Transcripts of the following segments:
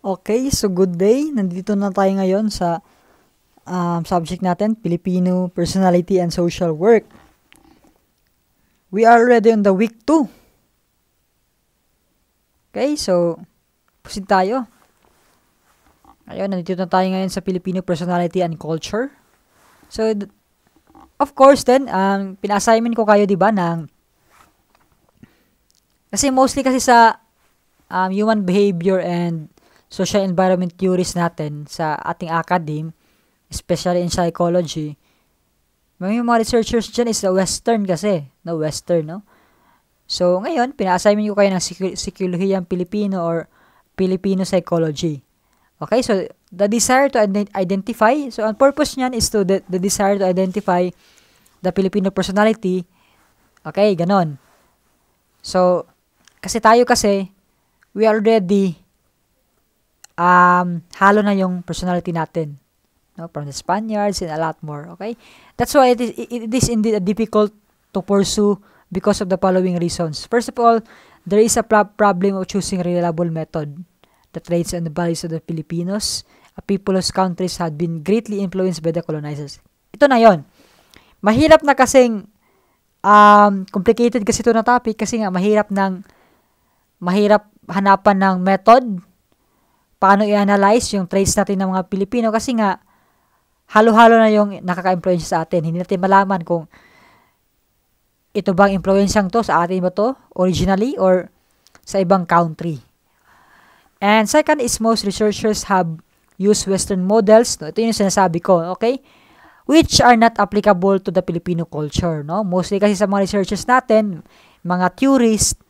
Okay, so good day. Nandito na tayo ngayon sa subject natin, Filipino Personality and Social Work. We are already on the week 2. Okay, so proceed tayo. Ayun, nandito na tayo ngayon sa Filipino Personality and Culture. So, of course then, pina-assignment ko kayo, di ba, kasi mostly kasi sa human behavior and social environment theories natin sa ating academe, especially in psychology, may mga researchers dyan is the Western kasi, no? Western, no? So, ngayon, pina-assignment ko kayo ng Psikolohiyang Pilipino or Filipino Psychology. Okay, so, the desire to identify, so ang purpose niyan is the desire to identify the Filipino personality. Okay, ganon. So, we already halo na yung personality natin, no, from the Spaniards and a lot more. Okay, that's why it is indeed difficult to pursue because of the following reasons. First of all, there is a problem of choosing a reliable method that traits on the values of the Filipinos, a people whose countries had been greatly influenced by the colonizers. Ito na yon. Mahirap na kasing complicated kasi ito na topic kasi nga mahirap hanapan ng method paano i-analyze yung traits natin ng mga Pilipino kasi nga halo-halo na yung nakaka-influence sa atin. Hindi natin malaman kung ito bang influensyang to sa atin ba to originally or sa ibang country. And second is most researchers have used Western models. No? Ito yung sinasabi ko, okay? Which are not applicable to the Filipino culture. No? Mostly kasi sa mga researchers natin, mga theorists,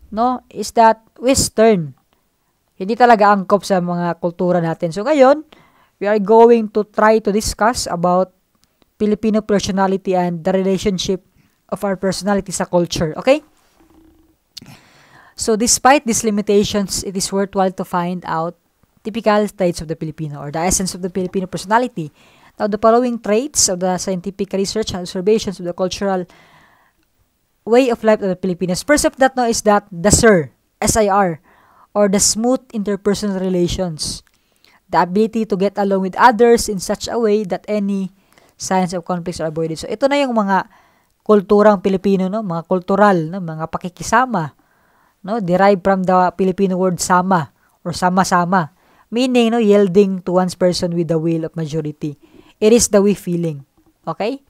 no, is that Western. Hindi talaga angkop sa mga kultura natin. So ngayon, we are going to try to discuss about Filipino personality and the relationship of our personality sa culture. Okay? So despite these limitations, it is worthwhile to find out typical traits of the Filipino or the essence of the Filipino personality. Now, the following traits of the scientific research and observations of the cultural way of life of the Filipinos. First of that no, is that the SIR, S-I-R, or the smooth interpersonal relations. The ability to get along with others in such a way that any signs of conflicts are avoided. So, ito na yung mga kulturang Pilipino, no? Mga kultural, no? Mga pakikisama, no? Derived from the Filipino word sama or sama-sama. Meaning, no? Yielding to one's person with the will of majority. It is the we feeling. Okay?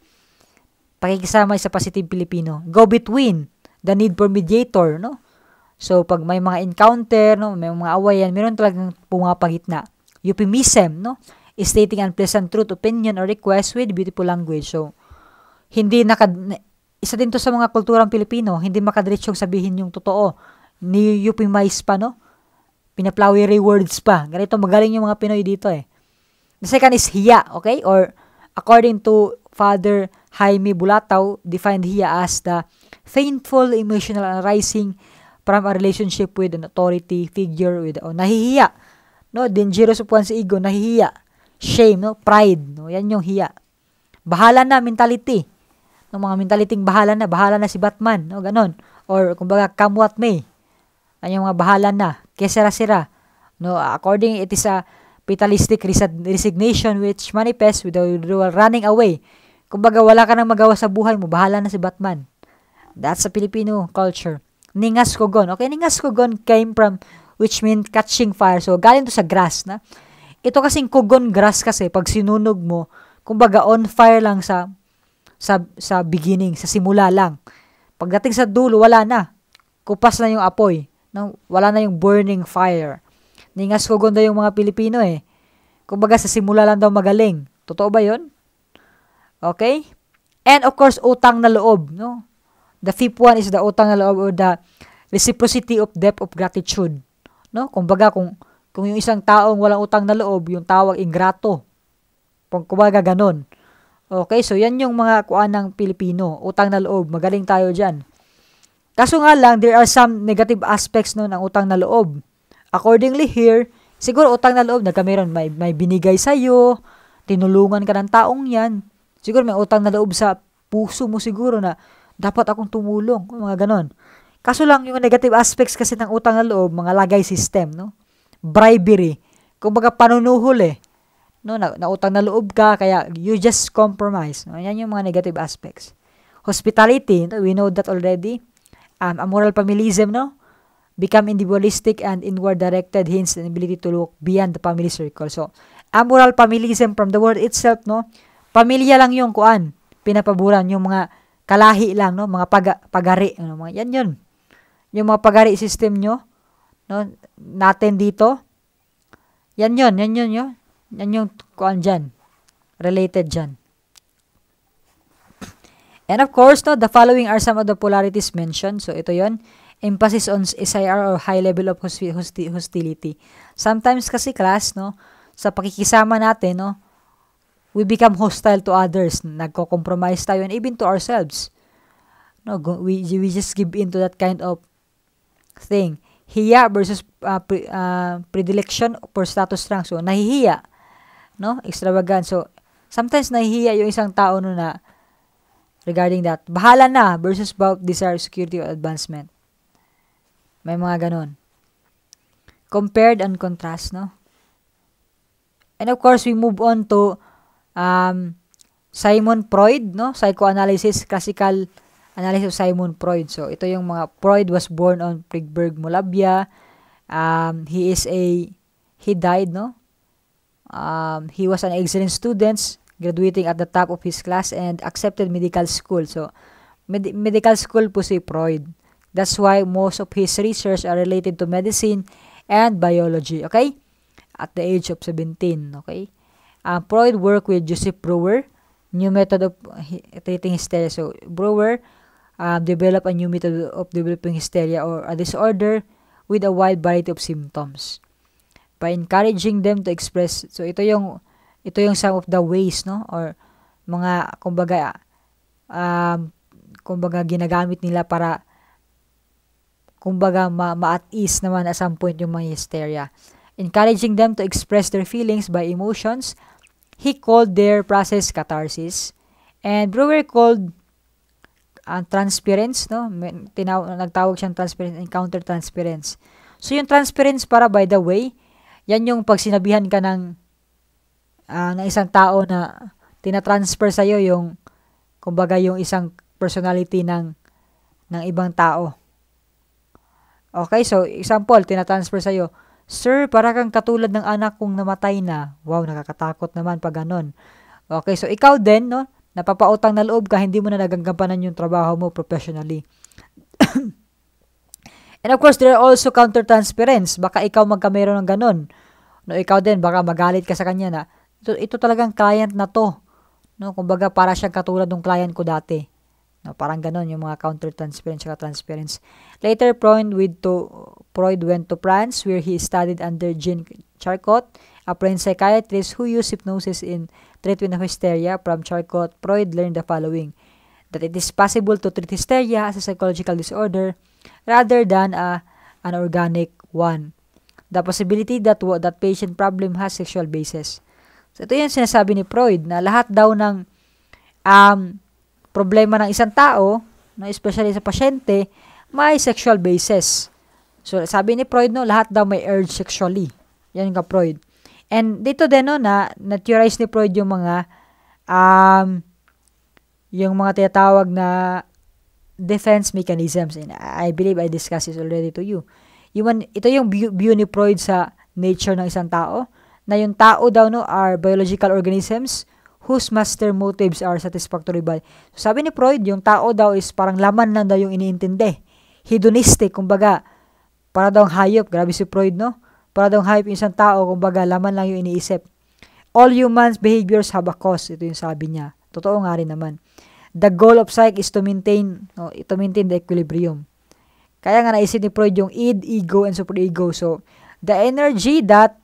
Pakikisama sa positive Filipino. Go between, the need for mediator, no? So, pag may mga encounter, no, may mga awayan, meron talagang pumapagitna. Euphemism, no? Stating unpleasant truth, opinion, or request with beautiful language. So, isa din to sa mga kulturang Pilipino, hindi makadiretsyong sabihin yung totoo. Ni-euphemize pa, no? Pinaplowery words pa. Ganito, magaling yung mga Pinoy dito eh. The second is hiya, okay? Or, according to Father Jaime Bulatao, defined hiya as the painful emotional arising from a relationship with an authority figure with nahihiya, no, dangerous of one's ego, nahihiya, shame, no, pride, no, yan yung hiya. Bahala na mentality, no, mga mentalityng bahala na si Batman, no, ganon, or kumbaga come what may, ay yung mga bahala na, kesera-sera, no, according it is a fatalistic resignation which manifests with the running away. Kumbaga wala ka nang magawa sa buhay mo, bahala na si Batman. That's a Filipino culture. Ningas Kogon. Okay, Ningas Kogon came from, which means catching fire. So, galing to sa grass, na. Ito kasing Kogon grass kasi, pag sinunog mo, kumbaga on fire lang sa beginning, sa simula lang. Pagdating sa dulo, wala na. Kupas na yung apoy. No? Wala na yung burning fire. Ningas Kogon daw yung mga Pilipino eh. Kumbaga sa simula lang daw magaling. Totoo ba yun? Okay? And of course, utang na loob, no? The fifth one is the utang na loob or the reciprocity of debt of gratitude. No? Kumbaga, kung yung isang taong walang utang na loob, yung tawag ingrato. Kumbaga, ganon. Okay, so yan yung mga kuan ng Pilipino. Utang na loob. Magaling tayo dyan. Kaso nga lang, there are some negative aspects no, ng utang na loob. Accordingly here, siguro utang na loob, nagkameron, may binigay sa'yo, tinulungan ka ng taong yan. Siguro may utang na loob sa puso mo siguro na dapat akong tumulong, mga ganon. Kaso lang, yung negative aspects kasi ng utang na loob, mga lagay system, no? bribery. Kumbaga panunuhol eh. No, nautang na loob ka, kaya you just compromise. No? Yan yung mga negative aspects. Hospitality, no? We know that already. Amoral familism, no? Become individualistic and inward-directed, hence the ability to look beyond the family circle. So, amoral familism from the word itself, no? Pamilya lang yung kuan. Pinapaburan yung mga kalahi lang, no? Mga pagari. Ano, mga, yan yun. Yung mga pagari system nyo, no? Natin dito. Yan yun. Yan yung kuan dyan. Related dyan. And of course, no, the following are some of the polarities mentioned. So, ito yon. Emphasis on SIR or high level of hostility. Sometimes kasi class, no, sa pakikisama natin, no, we become hostile to others. Nagko-compromise tayo and even to ourselves. No, we just give in to that kind of thing. Hiya versus predilection for status rank. So, nahihiya. No? Extravagant. So, sometimes nahihiya yung isang tao no na regarding that. Bahala na versus about desire, security, or advancement. May mga ganon. Compared and contrast, no? And of course, we move on to Simon Freud, no? Psychoanalysis, classical analysis of Simon Freud. So, ito yung mga, Freud was born on Freiburg, Moravia. He died, no? He was an excellent student, graduating at the top of his class and accepted medical school. So, medical school po si Freud. That's why most of his research are related to medicine and biology, okay? At the age of 17, okay? Freud worked with Joseph Breuer, new method of treating hysteria. So, Breuer developed a new method of developing hysteria or a disorder with a wide variety of symptoms. By encouraging them to express, so ito yung some of the ways, no? Or mga, kumbaga ginagamit nila para ma-at ease naman at some point yung mga hysteria. Encouraging them to express their feelings by emotions, he called their process catharsis. And Breuer called transference, no? Nagtawag siyang transference and counter-transference. So, yung transference para, by the way, yan yung pag sinabihan ka ng isang tao na tinatransfer sa'yo yung, kumbaga, yung isang personality ng ibang tao. Okay, so example, tinatransfer sa'yo, Sir, para kang katulad ng anak kong namatay na. Wow, nakakatakot naman pag ganon. Okay, so ikaw din, no, napapautang na loob ka, hindi mo na nagagampanan yung trabaho mo professionally. And of course, there are also counter-transference. Baka ikaw magkameron ng ganon. No, ikaw din, baka magalit ka sa kanya na, ito talagang client na to. No, kumbaga, para siyang katulad ng client ko dati. No, parang ganon yung mga counter-transference at transference. Later, Freud went to France where he studied under Jean Charcot, a French psychiatrist who used hypnosis in treatment of hysteria. From Charcot, Freud learned the following: that it is possible to treat hysteria as a psychological disorder rather than an organic one. The possibility that patient problem has sexual basis. So, ito yung sinasabi ni Freud na lahat daw ng problema ng isang tao, no, especially sa pasyente, may sexual basis. So, sabi ni Freud, no, lahat daw may urge sexually. Yan yung ka-Freud. And dito din, no, na-theorize ni Freud yung mga tinatawag na defense mechanisms. And I believe I discussed this already to you. Ito yung view ni Freud sa nature ng isang tao, na yung tao daw, no, are biological organisms whose master motives are satisfactory by. So, sabi ni Freud, yung tao daw is parang laman lang daw yung iniintindi. Hedonistic, kumbaga, para daw hayop. Grabe si Freud, no? Para daw hayop yung isang tao, kumbaga, laman lang yung iniisip. All humans' behaviors have a cause. Ito yung sabi niya. Totoo nga rin naman. The goal of psyche is to maintain the equilibrium. Kaya nga naisip ni Freud yung id, ego, and superego. So, the energy that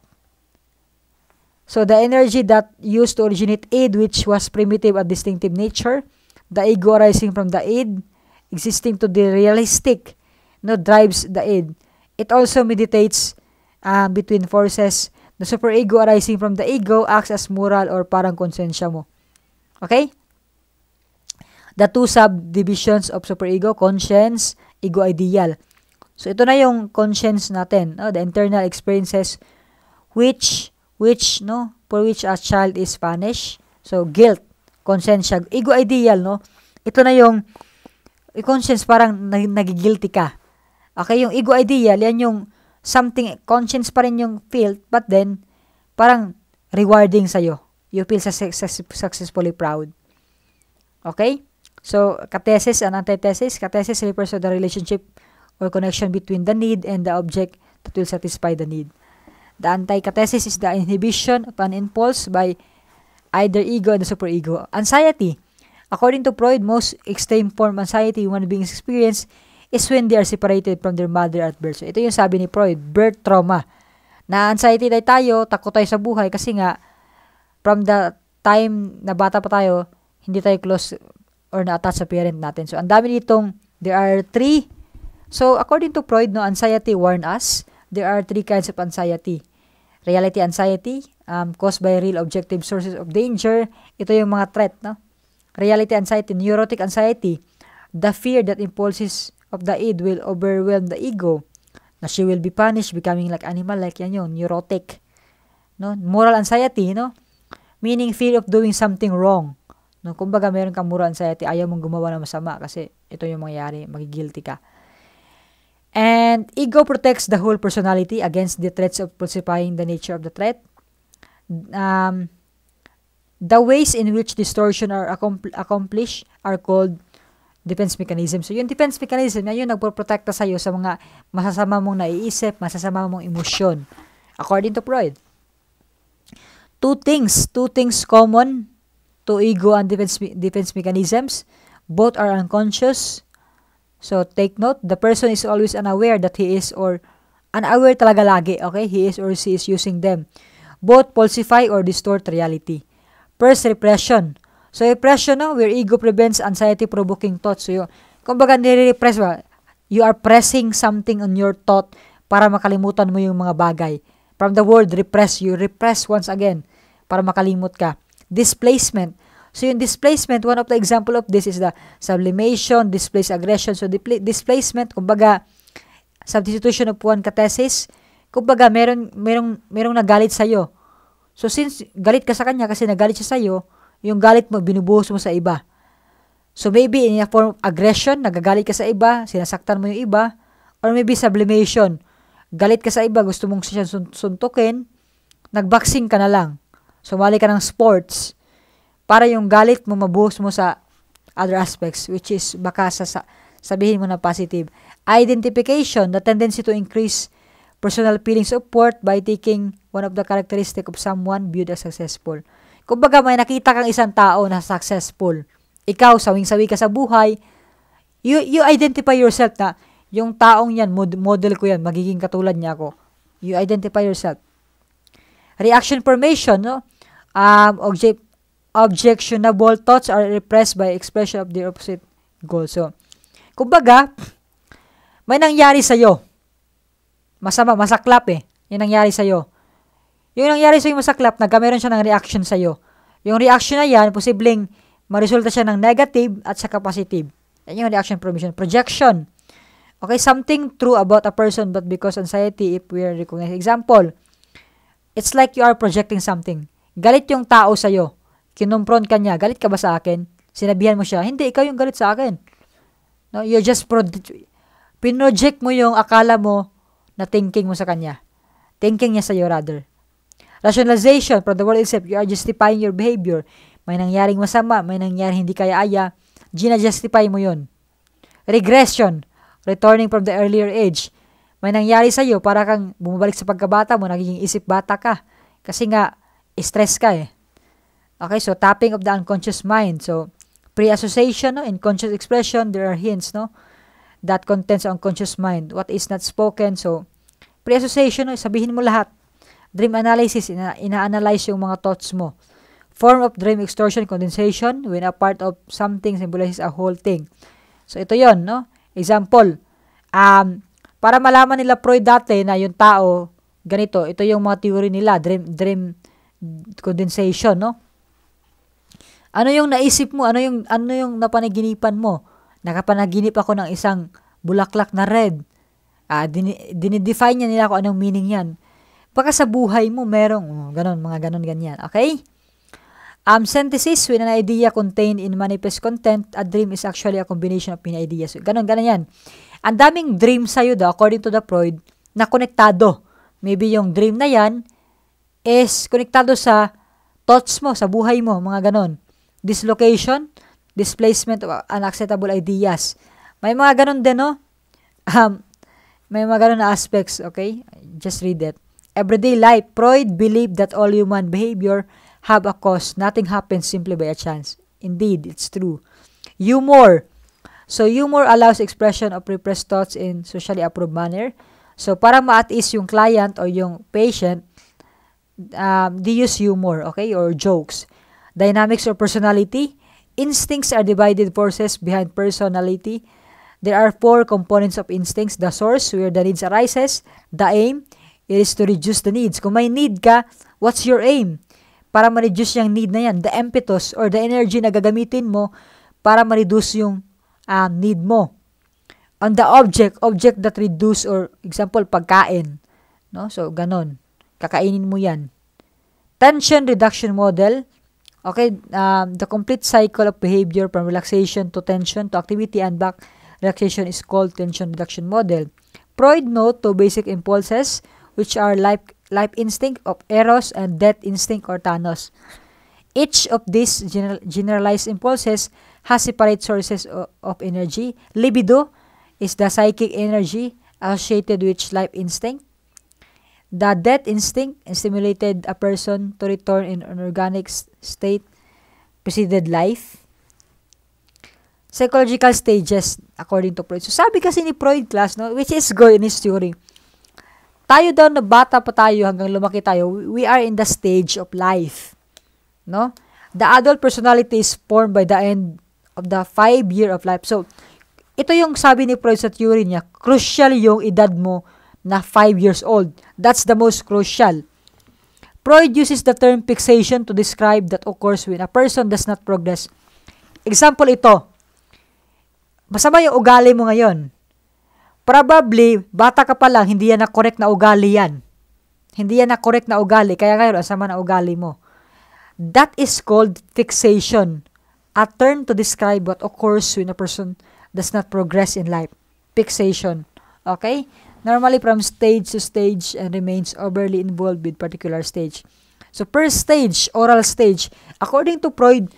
used to originate id, which was primitive and distinctive nature, the ego arising from the id, existing to the realistic, no, drives the id. It also meditates between forces. The superego arising from the ego acts as moral or parang konsensya mo. Okay? The two subdivisions of superego, conscience, ego ideal. So, ito na yung conscience natin, no? The internal experiences no, for which a child is punished. So, guilt, conscience, ego ideal, no? Ito na yung conscience, parang nagigilty ka. Okay, yung ego ideal, yan yung something, conscience pa rin yung feel, but then, parang rewarding sa'yo. You feel successfully proud. Okay? So, catesis and antithesis. Catesis refers to the relationship or connection between the need and the object that will satisfy the need. The anticatesis is the inhibition of an impulse by either ego and the superego. Anxiety. According to Freud, most extreme form of anxiety human beings experience is when they are separated from their mother at birth. So, ito yung sabi ni Freud, birth trauma. Na-anxiety tayo, takot tayo sa buhay kasi nga, from the time na bata pa tayo, hindi tayo close or na-attach sa parent natin. So, ang dami ditong, there are 3. So, according to Freud, no, anxiety warn us, there are 3 kinds of anxiety. Reality anxiety, caused by real objective sources of danger. Ito yung mga threat, no? Reality anxiety, neurotic anxiety, the fear that impulses of the id will overwhelm the ego, na she will be punished, becoming like animal, like yan yun, neurotic. No? Moral anxiety, no? Meaning fear of doing something wrong. No, kumbaga meron kang moral anxiety, ayaw mong gumawa ng masama kasi ito yung mangyayari, magigilty ka. And ego protects the whole personality against the threats of falsifying the nature of the threat. The ways in which distortion are accomplished are called defense mechanism. So yung defense mechanism, yan yung nagpo-protekta sa'yo sa mga masasama mong naiisip, masasama mong emosyon. According to Freud. Two things common to ego and defense mechanisms. Both are unconscious. So, take note, the person is always unaware that he is or unaware talaga lagi, okay? He is or she is using them. Both falsify or distort reality. First, repression. So, repression, no? Where ego prevents anxiety-provoking thoughts. So, kumbaga, nire-repress ba? You are pressing something on your thought para makalimutan mo yung mga bagay. From the word repress, you repress once again para makalimot ka. Displacement. So, yung displacement, one of the example of this is the sublimation, displaced aggression. So, displacement, kumbaga, substitution of one catesis, kumbaga, merong nagalit sa'yo. So, since galit ka sa kanya kasi nagalit siya sa'yo, yung galit mo, binubuhos mo sa iba. So, maybe in a form of aggression, nagagalit ka sa iba, sinasaktan mo yung iba, or maybe sublimation. Galit ka sa iba, gusto mong siya suntukin, nagboxing ka na lang. Sumali ka ng sports para yung galit mo mabuhos mo sa other aspects, which is baka sabihin mo na positive. Identification, the tendency to increase personal feelings of worth by taking one of the characteristic of someone viewed as successful. Kumbaga may nakita kang isang tao na successful. Ikaw, sawing-sawi ka sa buhay, you identify yourself na yung taong yan, model ko yan, magiging katulad niya ako. You identify yourself. Reaction formation, no? Objectionable thoughts are repressed by expression of their opposite goal. So, kumbaga, may nangyari sa'yo. Masama, masaklap eh. Yung nangyari sa'yo. Yung nangyari sa'yo masaklap, nagkameron siya ng reaction sa'yo. Yung reaction na yan, posibleng maresulta siya ng negative at saka positive. Yan yung reaction formation. Projection. Okay, something true about a person but because anxiety if we are recognized. Example, it's like you are projecting something. Galit yung tao sa'yo. Kinumpron ka niya. Galit ka ba sa akin? Sinabihan mo siya, hindi, ikaw yung galit sa akin. No, you just pinoject mo yung akala mo na thinking mo sa kanya. Thinking niya sa'yo rather. Rationalization, from the word itself, you are justifying your behavior. May nangyaring masama, may nangyaring hindi kaya-aya, gina-justify mo yun. Regression, returning from the earlier age. May nangyari sa'yo, para kang bumabalik sa pagkabata mo, nagiging isip bata ka. Kasi nga, stress ka eh. Okay, so tapping of the unconscious mind. So, pre-association, no? In conscious expression, there are hints, no? That contents unconscious mind. What is not spoken. So, pre-association, no? Sabihin mo lahat. Dream analysis, ina-analyze yung mga thoughts mo. Form of dream extortion, condensation, when a part of something symbolizes a whole thing. So, ito yon, no? Example, para malaman nila Freud dati na yung tao, ganito, ito yung mga theory nila, dream condensation, no? Ano yung naisip mo? Ano yung napanaginipan mo? Nakapanaginip ako ng isang bulaklak na red. Dinidefine niya nila kung anong meaning yan. Baka sa buhay mo merong ganon, mga ganon, ganyan. Okay? Synthesis, when an idea contained in manifest content, a dream is actually a combination of many ideas. Ganon yan. Ang daming dream sa'yo daw, according to the Freud, na konektado. Maybe yung dream na yan is konektado sa thoughts mo, sa buhay mo, mga ganon. Dislocation, displacement of unacceptable ideas. May mga ganon din, no? May mga ganon na aspects, okay? Just read it. Everyday life, Freud believed that all human behavior have a cause. Nothing happens simply by a chance. Indeed, it's true. Humor. So, humor allows expression of repressed thoughts in socially approved manner. So, para ma-at-ease yung client or yung patient, they use humor, okay, or jokes. Dynamics of personality. Instincts are divided forces behind personality. There are 4 components of instincts. The source, where the needs arises. The aim, it is to reduce the needs. Kung may need ka, what's your aim? Para ma-reduce yung need na yan. The impetus, or the energy na gagamitin mo para ma-reduce yung need mo. On the object that reduce, or example, pagkain. No? So, ganon. Kakainin mo yan. Tension reduction model. Okay, the complete cycle of behavior from relaxation to tension to activity and back relaxation is called tension reduction model. Freud note 2 basic impulses, which are life instinct of Eros and death instinct or Thanos. Each of these generalized impulses has separate sources of energy. Libido is the psychic energy associated with life instinct. The death instinct stimulated a person to return in an organic state preceded life. Psychological stages, according to Freud. So, sabi kasi ni Freud, class, no, which is good in his theory, tayo daw na bata pa tayo hanggang lumaki tayo, we are in the stage of life. No? The adult personality is formed by the end of the 5 year of life. So, ito yung sabi ni Freud sa theory niya, crucial yung edad mo na 5 years old. That's the most crucial. Freud uses the term fixation to describe that occurs when a person does not progress. Example ito, masama yung ugali mo ngayon. Probably, bata ka pa lang, hindi yan na correct na ugali yan. Hindi yan na correct na ugali, kaya ngayon, asama na ugali mo. That is called fixation, a term to describe what occurs when a person does not progress in life. Fixation. Okay? Normally from stage to stage and remains overly involved with particular stage. So, first stage, oral stage. According to Freud,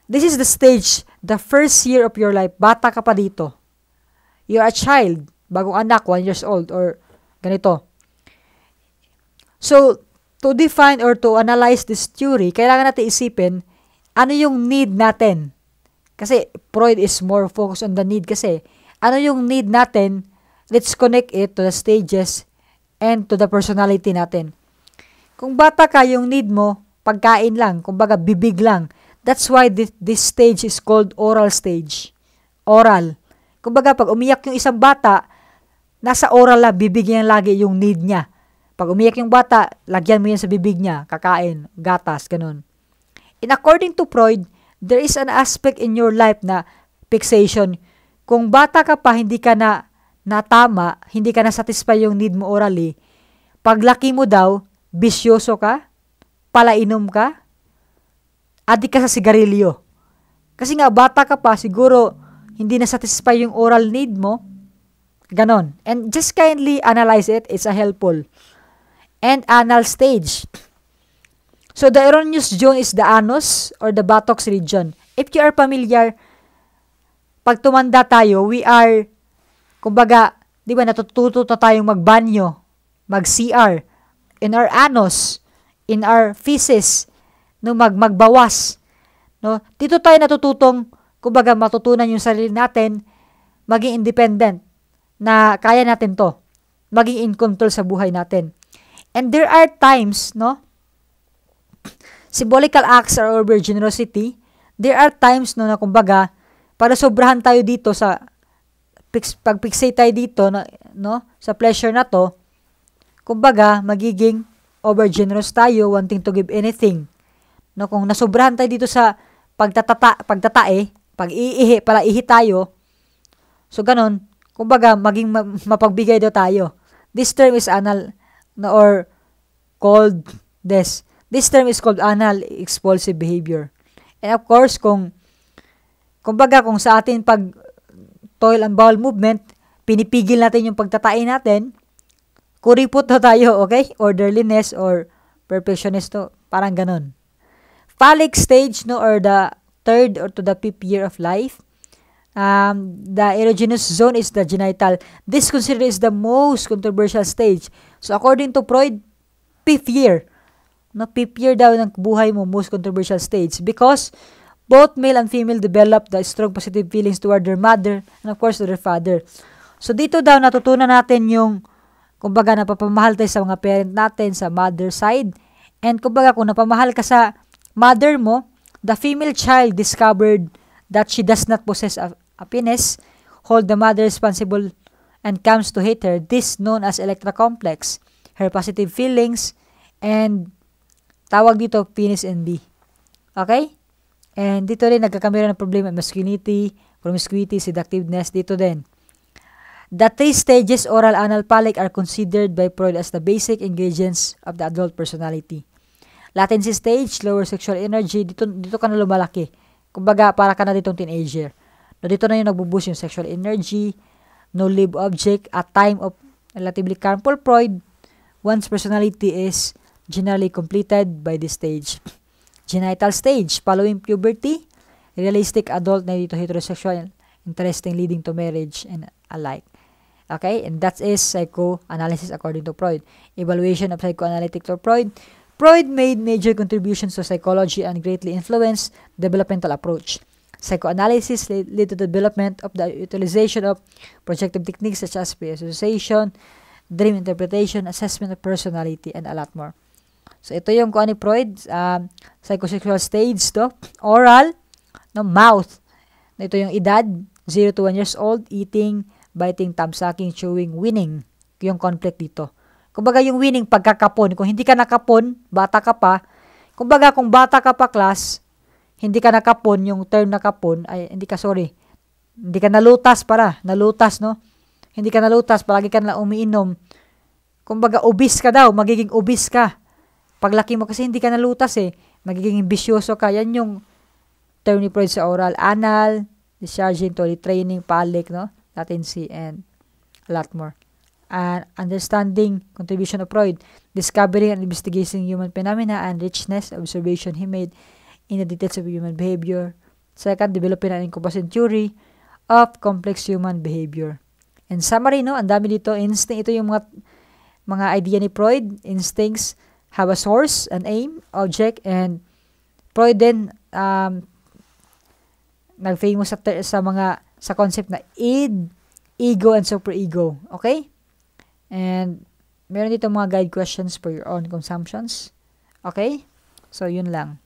this is the stage, the first year of your life. Bata ka pa dito. You're a child, bagong anak, 1 years old, or ganito. So, to define or to analyze this theory, kailangan natin isipin, ano yung need natin? Kasi, Freud is more focused on the need kasi. Ano yung need natin? Let's connect it to the stages and to the personality natin. Kung bata ka, yung need mo, pagkain lang, kumbaga bibig lang. That's why this stage is called oral stage. Oral. Kumbaga, pag umiyak yung isang bata, nasa oral lang, bibig yan lagi yung need niya. Pag umiyak yung bata, lagyan mo yan sa bibig niya, kakain, gatas, ganun. And according to Freud, there is an aspect in your life na fixation. Kung bata ka pa, hindi ka na tama, hindi ka na-satisfy yung need mo orally, paglaki mo daw, bisyoso ka, palainom ka, adik ka sa sigarilyo. Kasi nga, bata ka pa, siguro, hindi na-satisfy yung oral need mo, ganon. And just kindly analyze it, it's a helpful. And anal stage. So, the erroneous zone is the anus or the buttocks region. If you are familiar, pag tumanda tayo, we are kumbaga, di ba, natututo na tayong magbanyo, mag-CR, in our anus, in our feces, no, magbawas. No? Dito tayo natututong, kumbaga, matutunan yung sarili natin, maging independent, na kaya natin to, maging in control sa buhay natin. And there are times, no, symbolical acts are over generosity, there are times, no, na kumbaga, para sobrahan tayo dito sa pag-fixate tayo dito, no, sa pleasure na to, kumbaga, magiging over-generous tayo, wanting to give anything. No, kung nasobrahan tayo dito sa pagtatae, pag-iihi tayo, so ganon, Kumbaga, maging mapagbigay daw tayo. This term is anal, or called this. This term is called anal expulsive behavior. And of course, kumbaga, kung sa atin pag toil and bowel movement, pinipigil natin yung pagtatain natin, kuripot na tayo, okay? Orderliness or perfectionist, to, parang ganun. Phallic stage, no, or the 3rd or to the 5th year of life. The erogenous zone is the genital. This considered is the most controversial stage. So, according to Freud, 5th year. No, 5th year daw ng buhay mo, most controversial stage. Because both male and female develop the strong positive feelings toward their mother and of course to their father. So, dito daw natutunan natin yung, kumbaga, napapamahal tayo sa mga parent natin sa mother side. And kumbaga, kung napamahal ka sa mother mo, the female child discovered that she does not possess a penis, hold the mother responsible, and comes to hate her. This known as Electra complex. Her positive feelings, and tawag dito penis envy. Okay? And dito rin nagkakamera ng problema, masculinity, promiscuity, seductiveness, dito din. The 3 stages, oral, anal, phallic, are considered by Freud as the basic ingredients of the adult personality. Latency stage, lower sexual energy, dito ka na lumalaki. Kumbaga, para ka na ditong teenager. No, dito na yung nagbuboost yung sexual energy, no live object, at time of relatively calm. For Freud, one's personality is generally completed by this stage. Genital stage, following puberty, realistic adult na dito heterosexual, interesting leading to marriage and alike. Okay, and that is psychoanalysis according to Freud. Evaluation of psychoanalytic to Freud. Freud made major contributions to psychology and greatly influenced developmental approach. Psychoanalysis led to the development of the utilization of projective techniques such as pre-association, dream interpretation, assessment of personality, and a lot more. So, ito yung kung ano Freud, psychosexual stage to, oral, no, mouth. Ito yung edad, 0 to 1 years old, eating, biting, thumb-sucking, chewing, winning. Yung conflict dito. Kumbaga yung winning pagkakapon. Kung hindi ka nakapon, bata ka pa. Kumbaga kung bata ka pa class, hindi ka nakapon, yung term nakapon, ay hindi ka, sorry. Hindi ka nalutas nalutas, no? Hindi ka nalutas, palagi ka na umiinom. Kumbaga obese ka daw, magiging obese ka. Paglaki mo kasi hindi ka nalutas magiging bisyoso ka. Yan yung term ni Freud sa oral, anal, discharging, toilet training, phallic, no? Latency, and a lot more. And understanding contribution of Freud, discovering and investigating human phenomena and richness observation he made in the details of human behavior. Second, developing an incompetent theory of complex human behavior. In summary, no, ang dami dito, instinct, ito yung mga idea ni Freud. Instincts have a source, an aim, object, and Freud din nag-famous sa concept na id, ego, and superego. Okay? And meron dito mga guide questions for your own consumptions. Okay? So, yun lang.